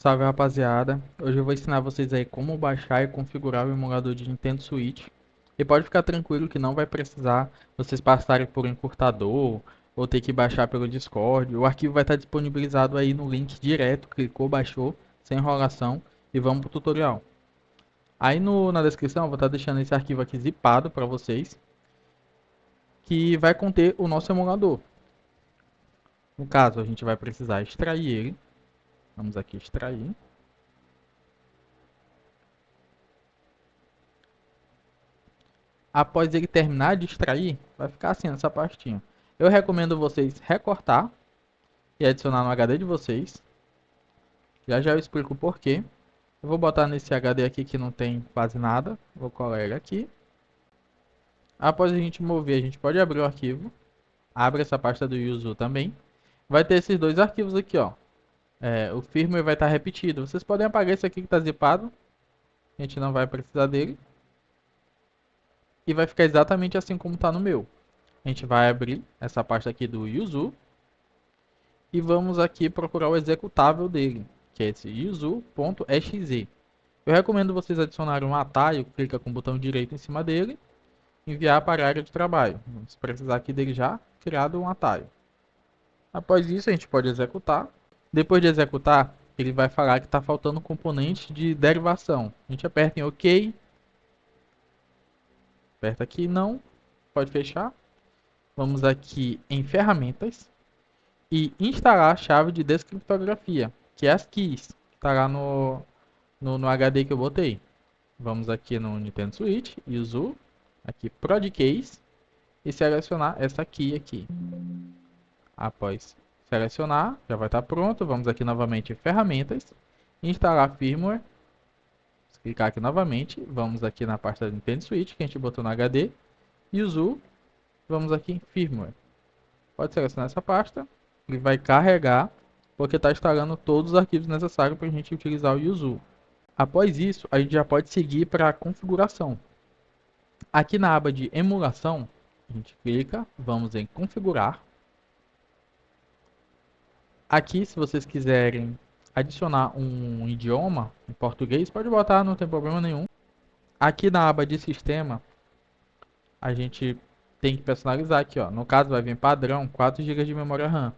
Salve rapaziada, hoje eu vou ensinar vocês aí como baixar e configurar o emulador de Nintendo Switch. E pode ficar tranquilo que não vai precisar vocês passarem por um encurtador ou ter que baixar pelo Discord. O arquivo vai estar disponibilizado aí no link direto, clicou, baixou, sem enrolação e vamos pro tutorial. Aí na descrição eu vou estar deixando esse arquivo aqui zipado para vocês, que vai conter o nosso emulador. No caso, a gente vai precisar extrair ele. Vamos aqui extrair. Após ele terminar de extrair, vai ficar assim nessa pastinha. Eu recomendo vocês recortar e adicionar no HD de vocês. Já já eu explico o porquê. Eu vou botar nesse HD aqui que não tem quase nada. Vou colar ele aqui. Após a gente mover, a gente pode abrir o arquivo. Abre essa pasta do Yuzu também. Vai ter esses dois arquivos aqui, ó. O firmware vai estar repetido. Vocês podem apagar esse aqui que está zipado. A gente não vai precisar dele. E vai ficar exatamente assim como está no meu. A gente vai abrir essa pasta aqui do Yuzu. E vamos aqui procurar o executável dele, que é esse yuzu.exe. Eu recomendo vocês adicionarem um atalho, clica com o botão direito em cima dele, enviar para a área de trabalho. Vamos precisar aqui dele já criado um atalho. Após isso, a gente pode executar. Depois de executar, ele vai falar que está faltando componente de derivação. A gente aperta em OK, aperta aqui não, pode fechar. Vamos aqui em ferramentas e instalar a chave de descriptografia, que é as keys, que está lá no HD que eu botei. Vamos aqui no Nintendo Switch, Yuzu, aqui Prod Keys, e selecionar essa key aqui. Após selecionar, já vai estar pronto. Vamos aqui novamente em ferramentas, instalar firmware, clicar aqui novamente, vamos aqui na pasta do Nintendo Switch, que a gente botou no HD, Yuzu, vamos aqui em firmware. Pode selecionar essa pasta, ele vai carregar, porque está instalando todos os arquivos necessários para a gente utilizar o Yuzu. Após isso, a gente já pode seguir para a configuração. Aqui na aba de emulação, a gente clica, vamos em configurar. Aqui, se vocês quiserem adicionar um idioma em português, pode botar, não tem problema nenhum. Aqui na aba de sistema, a gente tem que personalizar aqui, ó. No caso, vai vir padrão 4 GB de memória RAM.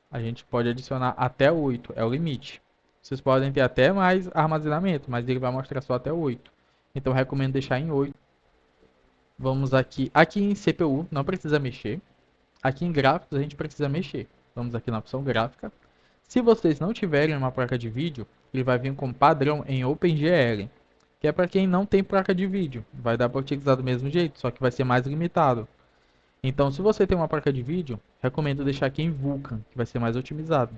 A gente pode adicionar até 8, é o limite. Vocês podem ter até mais armazenamento, mas ele vai mostrar só até 8. Então, recomendo deixar em 8. Vamos aqui. Aqui em CPU, não precisa mexer. Aqui em gráficos, a gente precisa mexer. Vamos aqui na opção gráfica. Se vocês não tiverem uma placa de vídeo, ele vai vir com padrão em OpenGL, que é para quem não tem placa de vídeo. Vai dar para utilizar do mesmo jeito, só que vai ser mais limitado. Então, se você tem uma placa de vídeo, recomendo deixar aqui em Vulkan, que vai ser mais otimizado.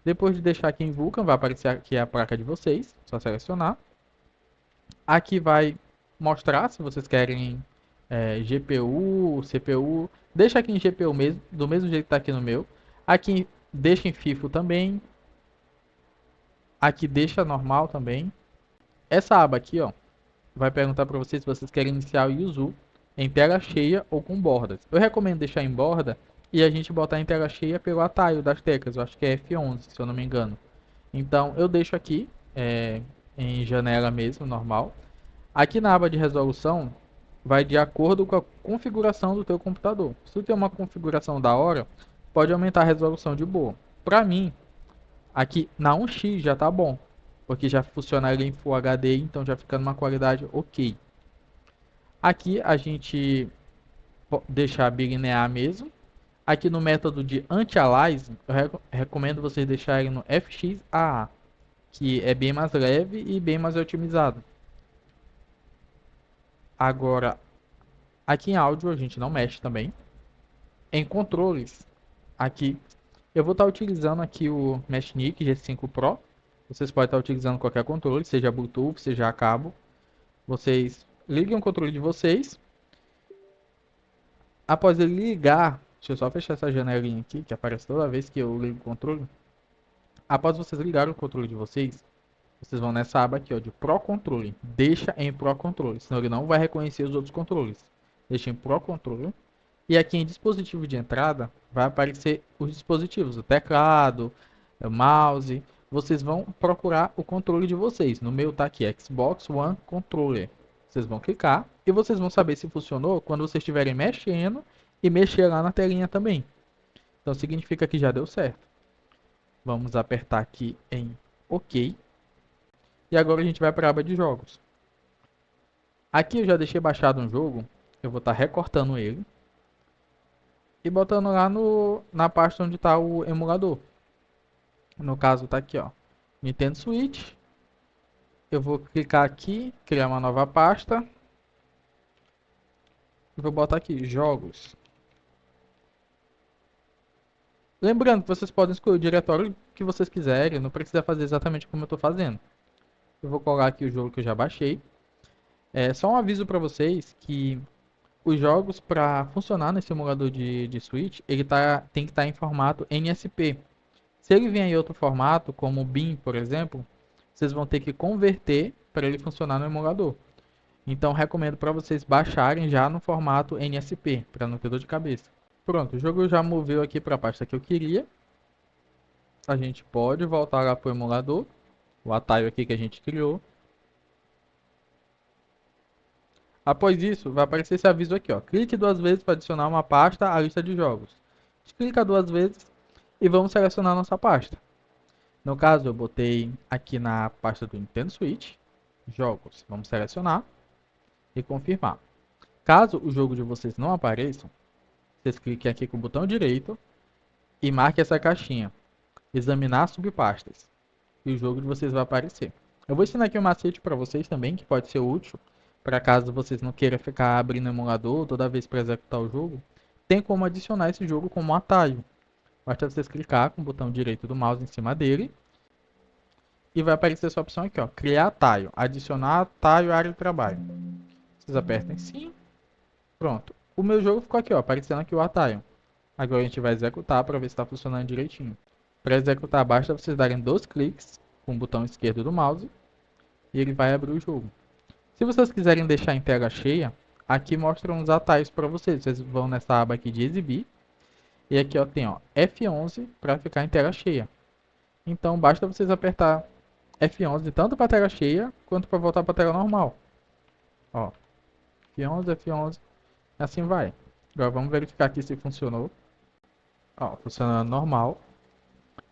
Depois de deixar aqui em Vulkan, vai aparecer aqui a placa de vocês, só selecionar. Aqui vai mostrar se vocês querem GPU, CPU. Deixa aqui em GPU mesmo, do mesmo jeito que está aqui no meu. Aqui deixa em FIFO também. Aqui deixa normal também. Essa aba aqui, ó, vai perguntar para vocês se vocês querem iniciar o Yuzu em tela cheia ou com bordas. Eu recomendo deixar em borda e a gente botar em tela cheia pelo atalho das teclas. Eu acho que é F11, se eu não me engano. Então eu deixo aqui em janela mesmo, normal. Aqui na aba de resolução, vai de acordo com a configuração do teu computador. Se tu tem uma configuração da hora, pode aumentar a resolução de boa. Para mim, aqui na 1x já tá bom, porque já funciona ele em Full HD, então já fica numa qualidade ok. Aqui a gente deixar bilinear mesmo. Aqui no método de anti-aliasing, eu recomendo vocês deixarem no FXAA, que é bem mais leve e bem mais otimizado. Agora, aqui em áudio a gente não mexe também. Em controles, aqui eu vou estar utilizando aqui o Meshnik G5 Pro. Vocês podem estar utilizando qualquer controle, seja Bluetooth, seja a cabo. Vocês liguem o controle de vocês. Após ele ligar, deixa eu só fechar essa janelinha aqui, que aparece toda vez que eu ligo o controle. Após vocês ligarem o controle de vocês, vocês vão nessa aba aqui, ó, de Pro Controle. Deixa em Pro Controle, senão ele não vai reconhecer os outros controles. Deixa em Pro Controle. E aqui em dispositivo de entrada, vai aparecer os dispositivos, o teclado, o mouse. vocês vão procurar o controle de vocês. No meu tá aqui, Xbox One Controller. Vocês vão clicar e vocês vão saber se funcionou quando vocês estiverem mexendo e mexer lá na telinha também. Então significa que já deu certo. Vamos apertar aqui em OK. E agora a gente vai para a aba de jogos. Aqui eu já deixei baixado um jogo. Eu vou estar recortando ele e botando lá na pasta onde está o emulador. No caso tá aqui, ó, Nintendo Switch. Eu vou clicar aqui, criar uma nova pasta e vou botar aqui jogos. Lembrando que vocês podem escolher o diretório que vocês quiserem, não precisa fazer exatamente como eu estou fazendo. Eu vou colar aqui o jogo que eu já baixei. É só um aviso para vocês que os jogos para funcionar nesse emulador de Switch, tem que estar em formato NSP. Se ele vier em outro formato, como o BIM, por exemplo, vocês vão ter que converter para ele funcionar no emulador. Então recomendo para vocês baixarem já no formato NSP, para não ter dor de cabeça. Pronto, o jogo já moveu aqui para a pasta que eu queria. A gente pode voltar lá para o emulador, o atalho aqui que a gente criou. Após isso, vai aparecer esse aviso aqui, ó. Clique duas vezes para adicionar uma pasta à lista de jogos. Clica duas vezes e vamos selecionar nossa pasta. No caso, eu botei aqui na pasta do Nintendo Switch, jogos. Vamos selecionar e confirmar. Caso o jogo de vocês não apareça, vocês cliquem aqui com o botão direito e marquem essa caixinha, examinar subpastas, e o jogo de vocês vai aparecer. Eu vou ensinar aqui um macete para vocês também, que pode ser útil, para caso vocês não queiram ficar abrindo o emulador toda vez para executar o jogo. Tem como adicionar esse jogo como um atalho. Basta vocês clicar com o botão direito do mouse em cima dele e vai aparecer essa opção aqui, ó, criar atalho, adicionar atalho área de trabalho. Vocês apertam em sim, pronto. O meu jogo ficou aqui, ó, aparecendo aqui o atalho. Agora a gente vai executar para ver se está funcionando direitinho. Para executar, basta vocês darem dois cliques com o botão esquerdo do mouse e ele vai abrir o jogo. Se vocês quiserem deixar em tela cheia, aqui mostram os atalhos para vocês. Vocês vão nessa aba aqui de exibir e aqui ó, tem ó, F11 para ficar em tela cheia. Então basta vocês apertar F11 tanto para a tela cheia quanto para voltar para a tela normal. Ó, F11, F11, assim vai. Agora vamos verificar aqui se funcionou. Ó, funcionando normal.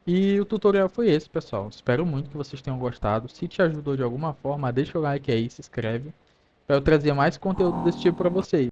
E o tutorial foi esse, pessoal. Espero muito que vocês tenham gostado. Se te ajudou de alguma forma, deixa o like aí, se inscreve, para eu trazer mais conteúdo desse tipo para vocês.